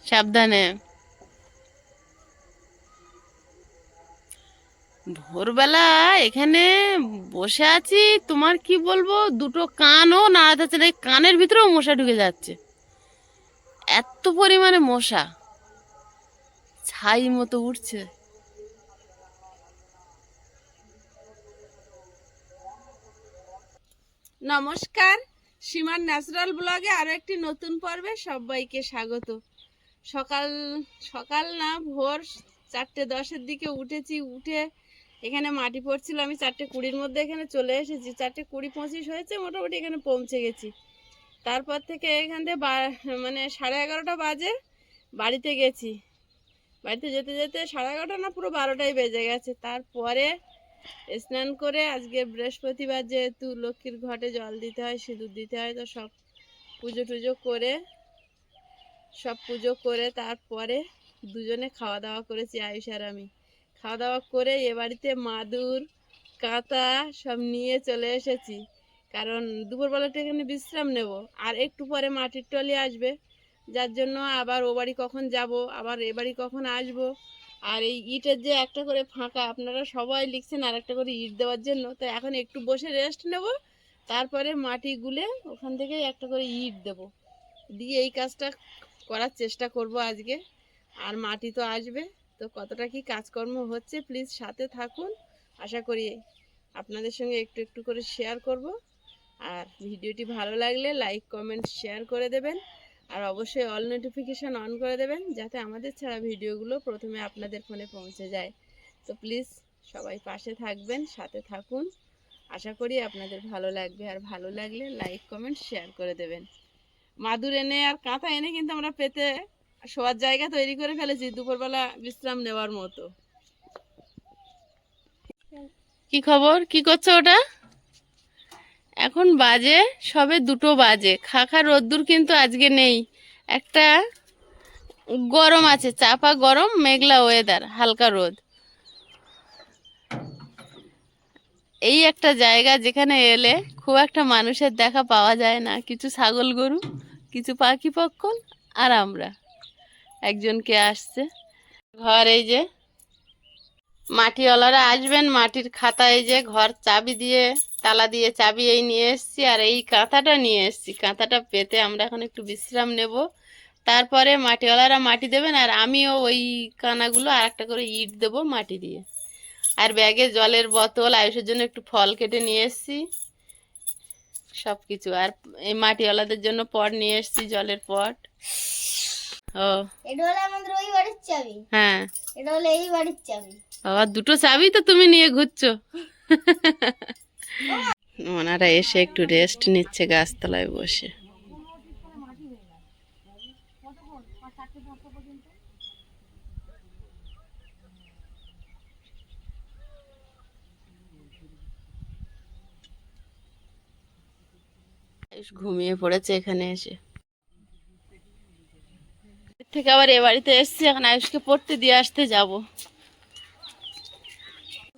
সাবধানে। ভোরবেলা এখানে বসে আছি, তোমার কি বলবো, দুটো কানও নাড়াতে যাচ্ছে না, এই কানের ভিতরেও মশা ঢুকে যাচ্ছে, এত পরিমাণে মশা ছাই মতো উঠছে। নমস্কার, সীমার ন্যাচারাল ব্লগে আরো একটি নতুন পর্বে সবাইকে স্বাগত। সকাল সকাল না, ভোর 4:10-এর দিকে উঠেছি। উঠে এখানে মাটি পড়ছিল, আমি 4:20-র মধ্যে এখানে চলে এসেছি। 4:20-25 হয়েছে, মোটামুটি এখানে পৌঁছে গেছি। তারপর থেকে এখান থেকে মানে 11:30 বাজে বাড়িতে গেছি। বাড়িতে যেতে যেতে 11:30 না, পুরো 12টাই বেজে গেছে। তারপরে স্নান করে, আজকে বৃহস্পতিবার যেহেতু লক্ষ্মীর ঘটে জল দিতে হয়, সিঁদুর দিতে হয়, তো সব পুজো করে তারপরে দুজনে খাওয়া দাওয়া করেছি, আয়ুষ আর আমি। খাওয়া দাওয়া করে এ বাড়িতে মাদুর কাঁথা সব নিয়ে চলে এসেছি, কারণ দুপুরবেলাটা এখানে বিশ্রাম নেব। আর একটু পরে মাটির টলি আসবে, যার জন্য আবার ও বাড়ি কখন যাব, আবার এ বাড়ি কখন আসব। আর এই ইটের যে একটা করে ফাঁকা, আপনারা সবাই লিখছেন আর একটা করে ইট দেওয়ার জন্য, তো এখন একটু বসে রেস্ট নেব, তারপরে মাটি গুলে ওখান থেকে একটা করে ইট দেব, দিয়ে এই কাজটা করার চেষ্টা করব আজকে। আর মাটি তো আসবে, তো কতটা কি কাজকর্ম হচ্ছে প্লিজ সাথে থাকুন। আশা করি আপনাদের সঙ্গে একটু একটু করে শেয়ার করব। আর ভিডিওটি ভালো লাগলে লাইক কমেন্ট শেয়ার করে দেবেন, আর অবশ্যই অল নোটিফিকেশান অন করে দেবেন, যাতে আমাদের ছাড়া ভিডিওগুলো প্রথমে আপনাদের ফোনে পৌঁছে যায়। তো প্লিজ সবাই পাশে থাকবেন, সাথে থাকুন। আশা করি আপনাদের ভালো লাগবে, আর ভালো লাগলে লাইক কমেন্ট শেয়ার করে দেবেন। মাদুর এনে আর কাঁথা এনে কিন্তু আমরা পেতে শোয়ার জায়গা তৈরি করে ফেলেছি, দুপুরবেলা বিশ্রাম নেওয়ার মতো। কি খবর, কি করছো ওটা? এখন বাজে সবে 2টো বাজে। খাখা রোদ্দুর কিন্তু আজকে নেই, একটা গরম আছে, চাপা গরম, মেঘলা ওয়েদার, হালকা রোদ। এই একটা জায়গা যেখানে এলে খুব একটা মানুষের দেখা পাওয়া যায় না, কিছু ছাগল গরু, কিছু পাখি পক্ষল, আর আমরা একজনকে আসছে ঘর। এই যে মাটিওয়ালারা আসবেন, মাটির খাতা, এই যে ঘর চাবি দিয়ে তালা দিয়ে চাবি এই নিয়ে এসছি, আর এই কাঁথাটা নিয়ে এসছি। কাঁথাটা পেতে আমরা এখন একটু বিশ্রাম নেব, তারপরে মাটিওয়ালারা মাটি দেবেন, আর আমিও ওই কানাগুলো আর একটা করে ইট দেবো মাটি দিয়ে। আর ব্যাগে জলের বোতল, আয়ুষের জন্য একটু ফল কেটে নিয়ে এসছি, সব কিছু। আর এই মাটিওয়ালাদের জন্য পট নিয়ে এসছি, জলের পট। ও, এটা হলো আমাদের ওই বাড়ির চাবি। হ্যাঁ, এটা হলো এই বাড়ির চাবি। বাবা, 2টো চাবি তো তুমি নিয়ে ঘুরছো। ওনারা এসে একটু রেস্ট নিচ্ছে গাছতলায় বসে। আয়ুষ ঘুমিয়ে পড়েছে এখানে এসে। এর থেকে আবার এ বাড়িতে এসছি, এখন আয়ুষকে পড়তে দিয়ে আসতে যাব।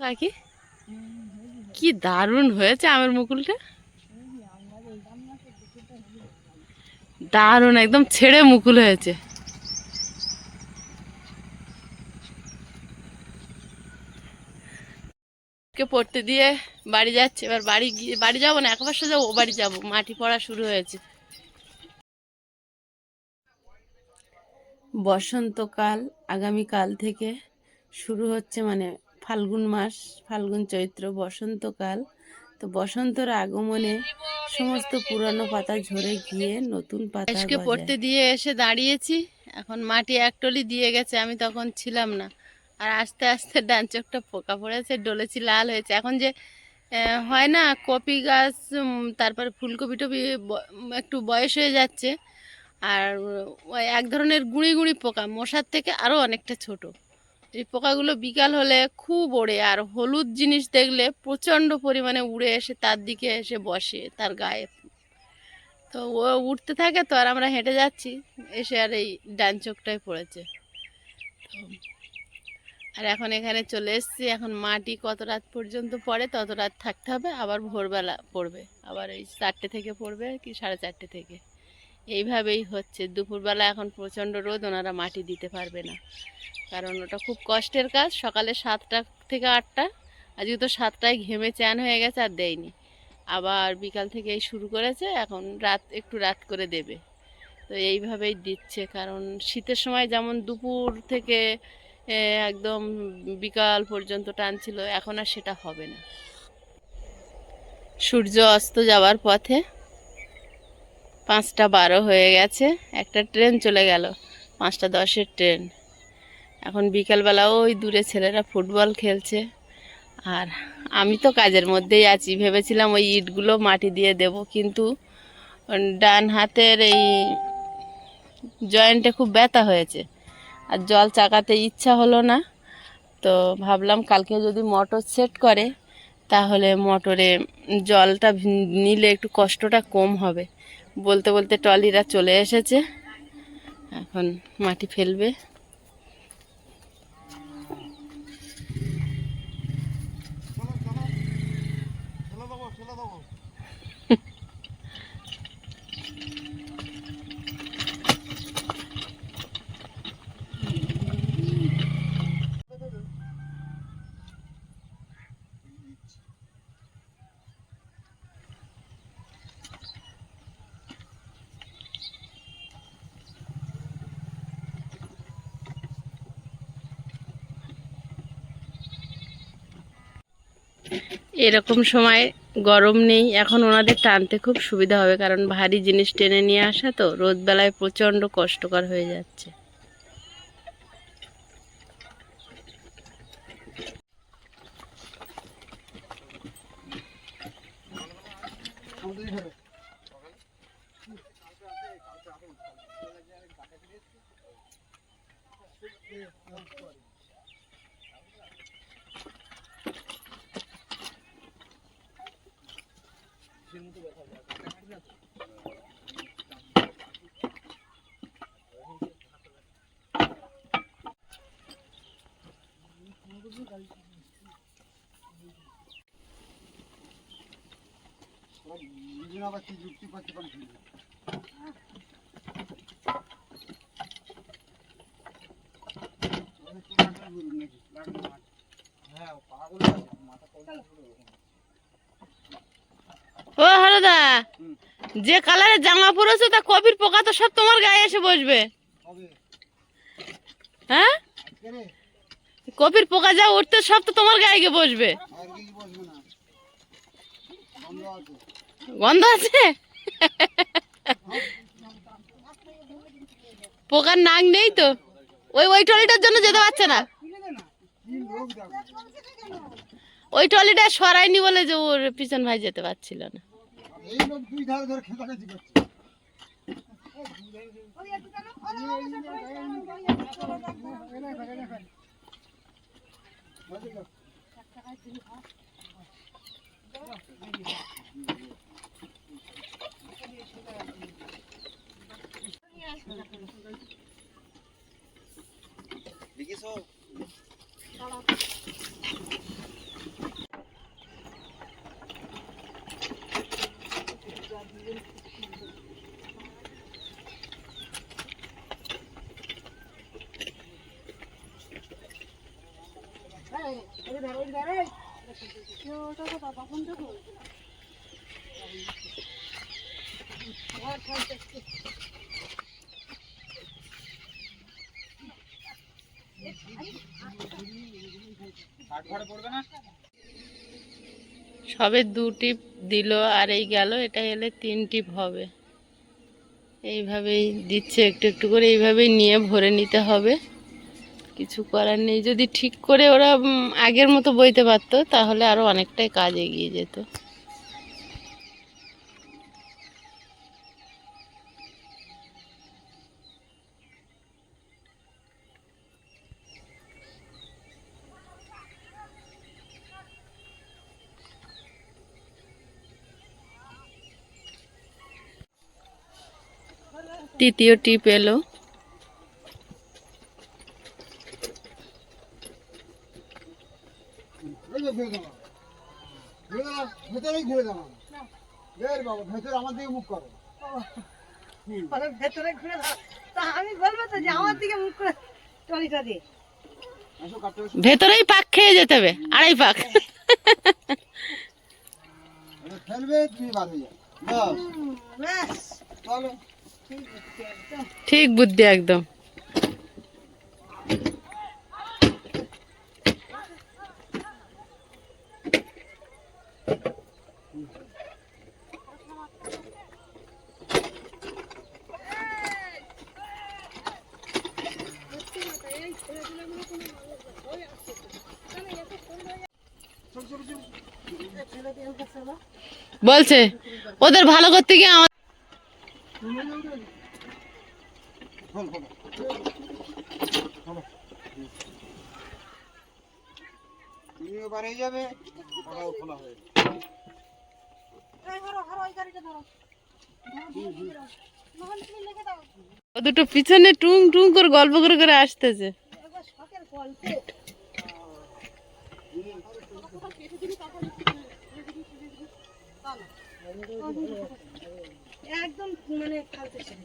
কাকি, কি দারুণ হয়েছে আমের মুকুলটা, দারুণ, একদম ছেড়ে মুকুল হয়েছে। কে পড়তে দিয়ে বাড়ি যাচ্ছে, এবার বাড়ি গিয়ে, বাড়ি যাবো না, একবার সোজা ও বাড়ি যাবো, মাটি পড়া শুরু হয়েছে। বসন্তকাল আগামীকাল থেকে শুরু হচ্ছে, মানে ফাল্গুন মাস, ফাল্গুন চৈত্র বসন্তকাল। তো বসন্তর আগমনে সমস্ত পুরানো পাতা ঝরে গিয়ে নতুন পাতা গজায়। পড়তে দিয়ে এসে দাঁড়িয়েছি, এখন মাটি এক টলি দিয়ে গেছে, আমি তখন ছিলাম না। আর আস্তে আস্তে ডান চোখটা পোকা পড়েছে, ডলেছি, লাল হয়েছে। এখন যে হয় না কপি গাছ, তারপরে ফুলকপি টপি একটু বয়স হয়ে যাচ্ছে, আর ওই এক ধরনের গুঁড়ি গুঁড়ি পোকা, মশার থেকে আরও অনেকটা ছোট। এই পোকাগুলো বিকাল হলে খুব ওড়ে, আর হলুদ জিনিস দেখলে প্রচণ্ড পরিমাণে উড়ে এসে তার দিকে এসে বসে তার গায়ে। তো ও উঠতে থাকে, তো আর আমরা হেঁটে যাচ্ছি, এসে আর এই ডান চোখটায় পড়েছে। আর এখন এখানে চলে এসেছি, এখন মাটি কত রাত পর্যন্ত পড়ে তত রাত থাকতে হবে, আবার ভোরবেলা পড়বে, আবার এই 4টে থেকে পড়বে কি 4:30 থেকে। এইভাবেই হচ্ছে। দুপুরবেলা এখন প্রচণ্ড রোদ, ওনারা মাটি দিতে পারবে না, কারণ ওটা খুব কষ্টের কাজ। সকালে 7টা থেকে 8টা, আজকে তো 7টায় ঘেমে চ্যান হয়ে গেছে, আর দেয়নি। আবার বিকাল থেকেই শুরু করেছে, এখন একটু রাত করে দেবে। তো এইভাবেই দিচ্ছে, কারণ শীতের সময় যেমন দুপুর থেকে একদম বিকাল পর্যন্ত টানছিল, এখন আর সেটা হবে না। সূর্য অস্ত যাওয়ার পথে, 5টা 12 হয়ে গেছে, একটা ট্রেন চলে গেল, 5টা 10-এর ট্রেন। এখন বিকালবেলা ওই দূরে ছেলেরা ফুটবল খেলছে, আর আমি তো কাজের মধ্যেই আছি। ভেবেছিলাম ওই ইটগুলো মাটি দিয়ে দেব, কিন্তু ডান হাতের এই জয়েন্টে খুব ব্যথা হয়েছে, আর জল চাকাতে ইচ্ছা হলো না। তো ভাবলাম কালকে যদি মোটর সেট করে, তাহলে মোটরে জলটা নিলে একটু কষ্টটা কম হবে। বলতে বলতে ট্রলিরা চলে এসেছে, এখন মাটি ফেলবে। এরকম সময় গরম নেই, এখন ওনাদের টানতে খুব সুবিধা হবে, কারণ ভারী জিনিস টেনে নিয়ে আসা তো রোদবেলায় প্রচণ্ড কষ্টকর হয়ে যাচ্ছে। ও হরদা, যে কালারের জামা পরেছো তা কপির পোকা তো সব তোমার গায়ে এসে বসবে। হ্যাঁ, কপির পোকা যা উঠতে সব তো তোমার গায়ে গিয়ে বসবে। গন্ধ আছে? পোকার নাক নেই তো, ওই ট্রলিটার জন্য যেতে পারছে না। ওই ট্রলিটা সরাইনি বলে যে ওর পিছন ভাই যেতে পারছিল না। সবে 2 টিপ দিল, আর এই গেল, এটা এলে 3 টিপ হবে। এইভাবেই দিচ্ছে একটু একটু করে, এইভাবেই নিয়ে ভরে নিতে হবে। কিছু করার নেই, যদি ঠিক করে ওরা আগের মতো বইতে পারতো, তাহলে আরো অনেকটাই কাজ এগিয়ে যেত। তৃতীয় টিপ এলো। ভেতরেই ঘুরে দাও, বাবা ভেতরে আমার দিকে মুখ করো। ওরা ভেতরে ঘুরে তা আমি বলবো তো যে আমার দিকে মুখ করে টলিটা দে। ভেতরেই পাক খেয়ে যেতে হবে, আড়াই পাক। ফেলবে তুমি বার হয়ে যাবে বাস ব্যাস চলো। ঠিক আছে একদম। ঠিক বুদ্ধি একদম। বলছে ওদের ভালো করতে গিয়ে আমার খোল খোল খোলো। তুমিও বার হয়ে যাবে, ওরাও খোলা হয়ে যাবে। এই ধরো ধরো ওই গাড়িটা ধরো। মোহন তুমি লেগে দাও। ও দুটো পিছনে টুং টুং করে গল্প করে করে আসতেছে। এবার শখের গল্প। একদম মানে ফালতু ছেলে।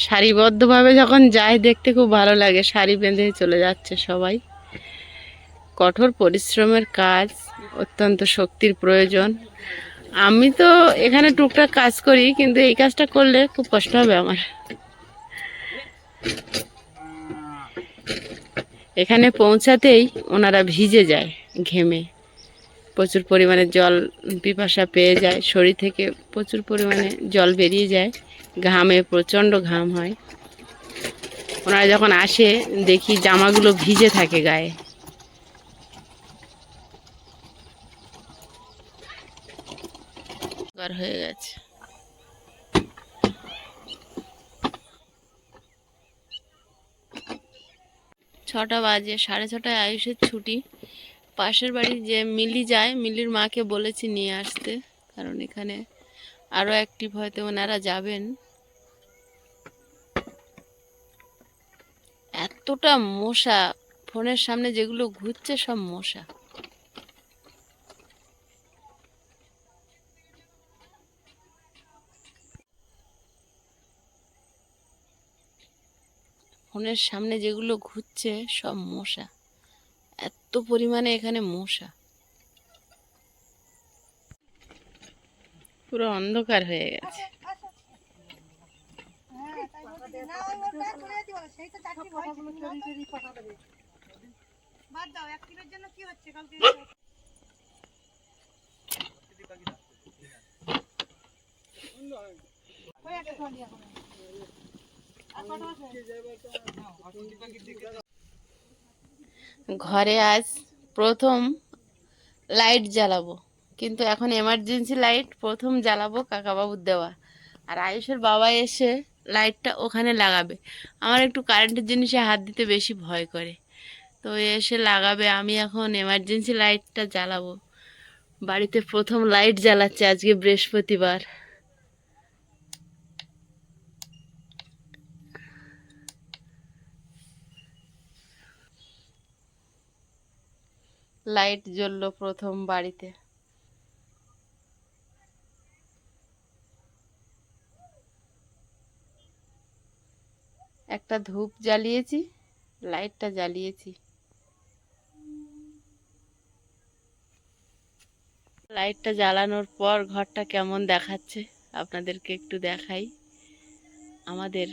সারিবদ্ধভাবে যখন যায় দেখতে খুব ভালো লাগে, সারি বেঁধে চলে যাচ্ছে সবাই। কঠোর পরিশ্রমের কাজ, অত্যন্ত শক্তির প্রয়োজন। আমি তো এখানে টুকটাক কাজ করি, কিন্তু এই কাজটা করলে খুব কষ্ট হবে আমার। এখানে পৌঁছাতেই ওনারা ভিজে যায় ঘেমে, প্রচুর পরিমাণে জল পিপাসা পেয়ে যায়, শরীর থেকে প্রচুর পরিমাণে জল বেরিয়ে যায়, ঘামে প্রচণ্ড ঘাম হয়। ওনারা যখন আসে দেখি জামাগুলো ভিজে থাকে গায়ে। হয়ে গেছে। ছটা বাজে, 6:30টায় আয়ুষের ছুটি। পাশের বাড়ি যে মিলি যায়, মিলির মাকে বলেছি নিয়ে আসতে, কারণ এখানে আরও অ্যাক্টিভ হয়তো ওনারা যাবেন। এতটা মশা, ফোনের সামনে যেগুলো ঘুরছে সব মশা। ফোনের সামনে যেগুলো ঘুরছে সব মশা, এত পরিমাণে এখানে মশা। পুরো অন্ধকার হয়ে গেছে। না ওই ওটা চলে যেতে বলো, সেই তো চাকরি কথাগুলো চুরি চুরি কথা দেবে। বাদ দাও, অ্যাক্টিভের জন্য কি হচ্ছে কালকে? ওই একটা ফোন দিয়া করো। আর কত আছে? ঘরে আজ প্রথম লাইট জ্বালাবো, কিন্তু এখন এমার্জেন্সি লাইট প্রথম জ্বালাবো কাকাবাবুর দেওয়া। আর আয়ুষের বাবা এসে লাইটটা ওখানে লাগাবে। আমার একটু কারেন্টের জিনিসে হাত দিতে বেশি ভয় করে, তো এসে লাগাবে। আমি এখন এমার্জেন্সি লাইটটা জ্বালাবো। বাড়িতে প্রথম লাইট জ্বালাচ্ছে আজকে বৃহস্পতিবার। লাইট জ্বললো প্রথম বাড়িতে। একটা ধূপ জ্বালিয়েছি, লাইটটা জ্বালিয়েছি। লাইটটা জ্বালানোর পর ঘরটা কেমন দেখাচ্ছে আপনাদেরকে একটু দেখাই। আমাদের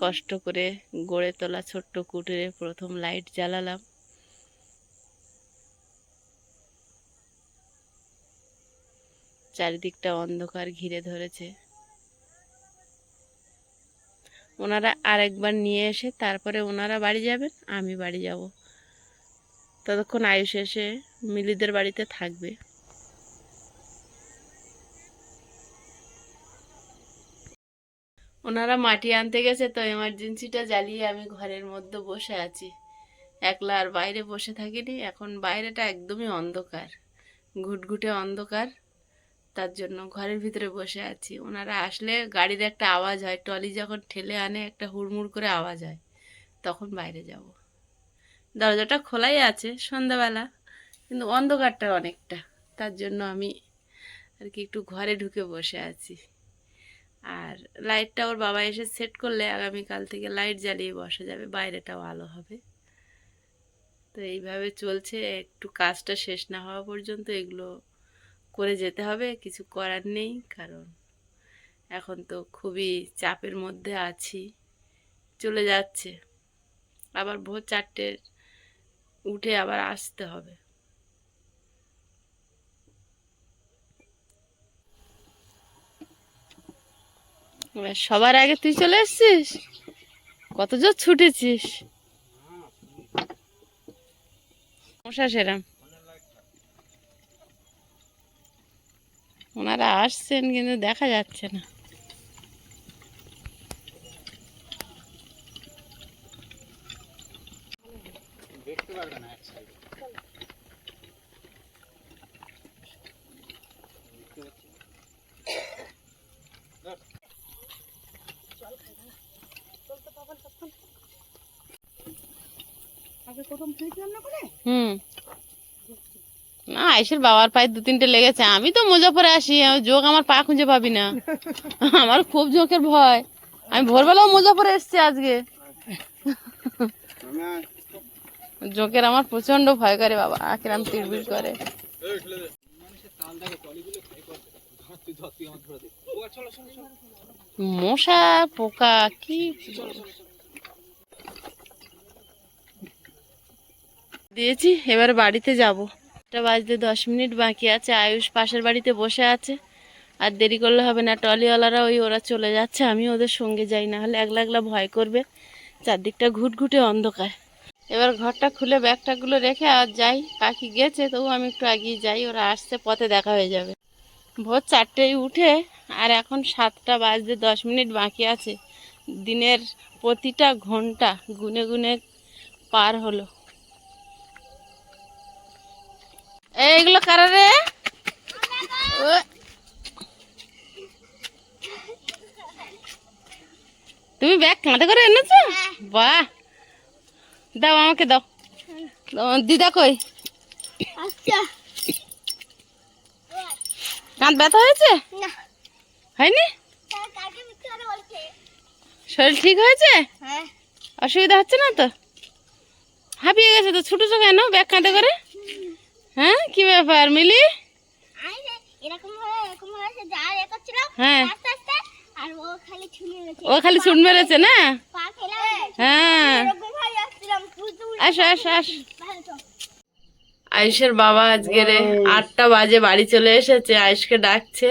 কষ্ট করে গড়ে তোলা ছোট্ট কুটিরে প্রথম লাইট জ্বালালাম। চারিদিকটা অন্ধকার ঘিরে ধরেছে। ওনারা আরেকবার নিয়ে এসে তারপরে ওনারা বাড়ি যাবেন, আমি বাড়ি যাব। ততক্ষণ আয়ুষ এসে মিলিদের বাড়িতে থাকবে। ওনারা মাটি আনতে গেছে, তো এমার্জেন্সিটা জ্বালিয়ে আমি ঘরের মধ্যে বসে আছি একলা। আর বাইরে বসে থাকিনি, এখন বাইরেটা একদমই অন্ধকার, ঘুটঘুটে অন্ধকার, তার জন্য ঘরের ভিতরে বসে আছি। ওনারা আসলে গাড়ির একটা আওয়াজ হয়, ট্রলি যখন ঠেলে আনে একটা হুড়মুড় করে আওয়াজ হয়, তখন বাইরে যাব। দরজাটা খোলাই আছে সন্ধ্যাবেলা, কিন্তু অন্ধকারটা অনেকটা, তার জন্য আমি আর কি একটু ঘরে ঢুকে বসে আছি। আর লাইটটা ওর বাবা এসে সেট করলে আগামীকাল থেকে লাইট জ্বালিয়ে বসা যাবে, বাইরেটাও আলো হবে। তো এইভাবে চলছে, একটু কাজটা শেষ না হওয়া পর্যন্ত এগুলো করে যেতে হবে, কিছু করার নেই। কারণ এখন তো খুবই চাপের মধ্যে আছি, চলে যাচ্ছে, আবার ভোর 4টে উঠে আবার আসতে হবে। এবার সবার আগে তুই চলে এসেছিস, কত জোর ছুটেছিস। মশা সেরাম, ওনারা আসছেন কিন্তু দেখা যাচ্ছে না। দেখতে পারবে না এক সাইডে। হুম, না আইসের বাবার পায়ে 2-3টে লেগেছে। আমি তো মোজা পরে আসি, জোক আমার পা খুঁজে পাবি না। আমার খুব জোকের ভয়, আমি ভোরবেলাও মোজা পরে এসছি আজকে। জোকের আমার প্রচন্ড ভয় করে বাবা, কিরম তিড়বিড় করে। মশা পোকা কি দিয়েছি, এবার বাড়িতে যাব। 1টা বাজতে 10 মিনিট বাকি আছে। আয়ুষ পাশের বাড়িতে বসে আছে, আর দেরি করলে হবে না। ট্রলিওয়ালারা ওরা চলে যাচ্ছে, আমি ওদের সঙ্গে যাই, না হলে একলা একলা ভয় করবে। চারদিকটা ঘুটঘুটে অন্ধকার। এবার ঘরটা খুলে ব্যাগটাগুলো রেখে আর যাই। কাকি গেছে, তবু আমি একটু এগিয়ে যাই, ওরা আসছে, পথে দেখা হয়ে যাবে। ভোর 4টেয় উঠে আর এখন 7টা বাজতে 10 মিনিট বাকি আছে। দিনের প্রতিটা ঘন্টা গুনে গুনে পার হলো। এইগুলো কারা রে? ও, তুমি ব্যাগ কাঁধে করে এনেছো? বাহ, দাও আমাকে দাও। দিদা কই? আচ্ছা কাঁধ ব্যথা হয়েছে? না, হয়নি? কাকে মিথ্যে কথা বলছে? শরীর ঠিক হয়েছে? হ্যাঁ, অসুবিধা হচ্ছে না তো? হাঁপিয়ে গেছে তো, ছুটেছো কেন ব্যাগ কাঁধে করে? হ্যাঁ, কি ব্যাপার মিলি? এরকম ভাবে সে যা করছিল হ্যাঁ, আস্তে আস্তে, আর ও খালি ছুঁড়ে মেরেছে। ও খালি ছুট মেরেছে না? পা খেলাম, হ্যাঁ, এরকম ভাবে আসছিলাম, তুই আসো আসো আসো। ভালো তো। আয়ুষের বাবা আজকের 8টা বাজে বাড়ি চলে এসেছে, আয়ুষকে ডাকছে।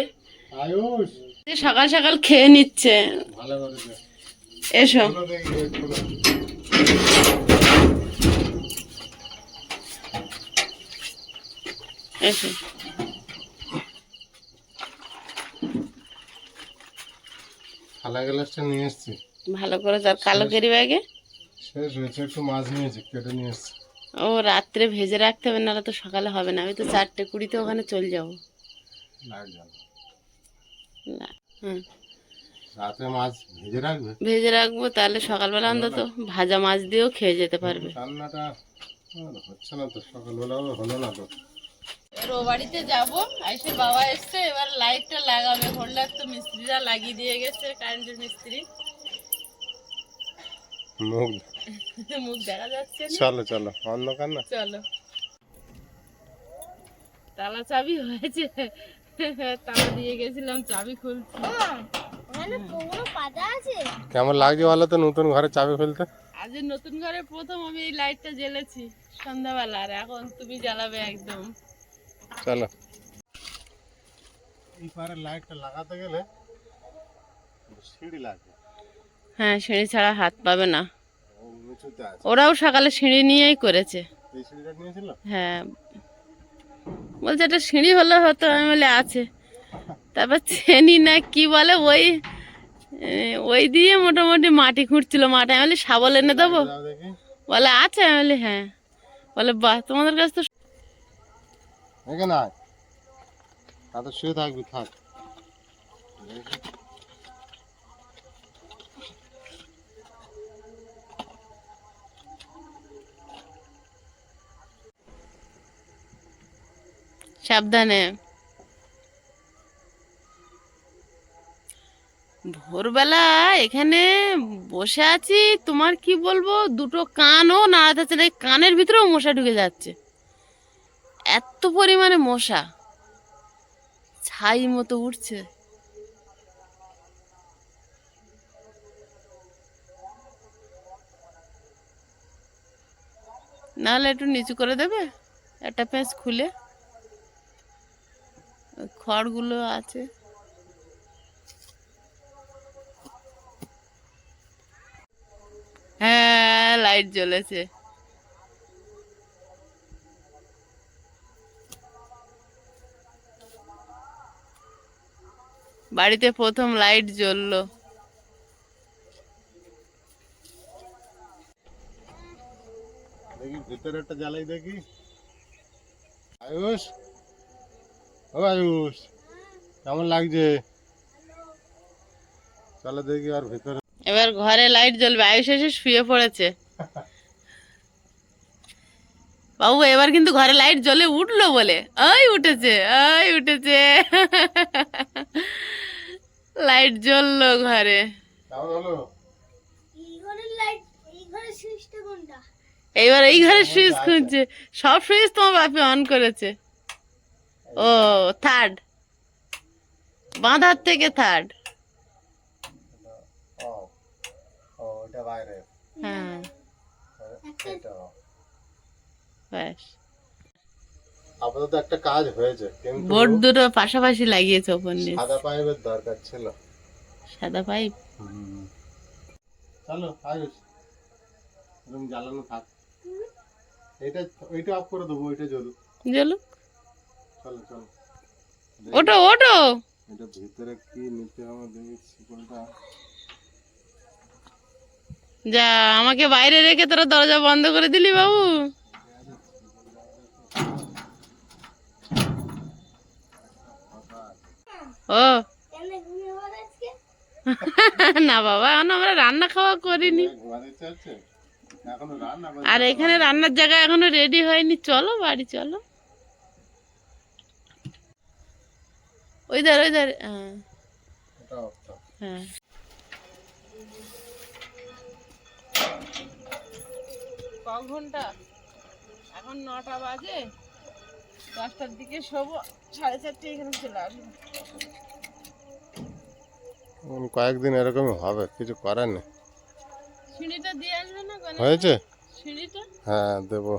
আয়ুষ সকাল সকাল খেয়ে নিচ্ছে। ভালো করেছে। এসো। খোলো দেখি, গেট খোলো। এসো। থালা গ্লাসটা নিয়ে এসছি, ভালো করে তার কালো কেরি ব্যাগে শেষ হয়েছে। একটু মাছ নিয়েছি, কেটে নিয়ে এসছি। ও রাত্রে ভেজে রাখতে হবে, নাহলে তো সকালে হবে না। আমি তো 4:20 ওখানে চলে যাবো। লাগবে না। না, হুম, রাতে মাছ ভেজে রাখবে, ভেজে রাখবো, তাহলে সকালবেলা অন্তত ভাজা মাছ দিয়েও খেয়ে যেতে পারবে। রান্নাটা হচ্ছে না তো, সকালবেলাও হলো না তো। এবার ও বাড়িতে যাবো, আইসে বাবা এসছে, এবার লাইটটা লাগাবে। হোল্ডার তো মিস্ত্রিরা লাগিয়ে দিয়ে গেছে, কারেন্টের মিস্ত্রি। মুখ মুখ দেখা যাচ্ছে না। চলো চলো, অন্ধকার না। চলো, তালা চাবি হয়েছে, তালা দিয়ে গেছিলাম, চাবি খুলছি। ওখানে পুরো পাতা আছে। কেমন লাগছে বলো তো নতুন ঘরে চাবি ফেলতে? আজ নতুন ঘরে প্রথম আমি এই লাইটটা জ্বেলেছি সন্ধ্যাবেলা, আর এখন তুমি জ্বালাবে একদম। চলো। এই পারে লাইটটা লাগাতে গেলে সিঁড়ি লাগবে। হ্যাঁ, সিঁড়ি ছাড়া হাত পাবে না। ও নিচুতে আছে। ওরাও সকালে সিঁড়ি নিয়েই করেছে। এই সিঁড়িটা নিয়েছিল? হ্যাঁ, বলছে একটা সিঁড়ি হলে হতো, আমি বলে আছে। তারপর চেনি না কি বলে, ওই দিয়ে মোটামুটি মাটি খুঁড়ছিল। মাটি আমি বলি শাবল এনে দেবো, দাও দেখি। বলে আছে। আমি বলি হ্যাঁ। বলে বাহ, তোমাদের কাছে তো। এখানে আয়, তাতে শুয়ে থাকবি, থাক। সাবধানে। ভোরবেলা এখানে বসে আছি, তোমার কি বলবো, দুটো কানও নাড়াতে যাচ্ছে না, এই কানের ভিতরেও মশা ঢুকে যাচ্ছে, এত পরিমাণে মশা ছাই মতো উঠছে। নাহলে একটু নিচু করে দেবে, একটা পেঁচ খুলে, ওই খড়গুলো আছে। হ্যাঁ, লাইট জ্বলেছে। বাড়িতে প্রথম লাইট জ্বললো। দেখি ভিতরেরটা জ্বালাই দেখি। আয়ুষ, ও আয়ুষ, কেমন লাগছে? চলো দেখি আর ভিতরে। এবার ঘরে লাইট জ্বলবে, আয়ুষ এসে শুয়ে পড়েছে। বাবু এবার কিন্তু ঘরে লাইট জ্বলে উঠলো বলে, ওই উঠেছে, ওই উঠেছে। লাইট জ্বললো ঘরে। কেমন হলো? এই ঘরের লাইট, এই ঘরের সুইচটা কোনটা? এইবার এই ঘরে সুইচ খুঁজছে, সব সুইচ তোমার বাপি অন করেছে। ও থার্ড, বাঁধার থেকে থার্ড। ও ও, এটা বাইরে। হ্যাঁ এটা ব্যাস। আপাতত একটা কাজ হয়েছে, কিন্তু বোর্ড দুটো পাশাপাশি লাগিয়েছে ওপর নিচ। সাদা পাইপের দরকার ছিল। সাদা পাইপ। চলো আয়ুষ, রুম জ্বালানো থাক। এইটা অফ করে দেবো, ওইটা জ্বলুক। জ্বলুক, চলো চলো। ওটো ওটো। এটা ভিতরে কি নিতে হবে দেখি, শিকলটা। যা, আমাকে বাইরে রেখে তোরা দরজা বন্ধ করে দিলি বাবু। ও এমনি ঘুমিয়ে পড়ে আজকে? না বাবা, এখন আমরা রান্না খাওয়া করিনি, ঘুমাতে ইচ্ছে হচ্ছে? এখনো রান্না করতে আর এখানে রান্নার জায়গা এখনো রেডি হয়নি। চলো বাড়ি চলো। ওই ধার ওই ধার। হ্যাঁ এটা off থাক। হ্যাঁ। ক ঘন্টা এখন? 9টা বাজে, 10টার দিকে শোবো, 4:30 এখানে চলে আসবো। কয়েকদিন এরকমই হবে, কিছু করার নেই। সিঁড়িটা দিয়ে আসবে না? হয়েছে? সিঁড়িটা হ্যাঁ দেবো।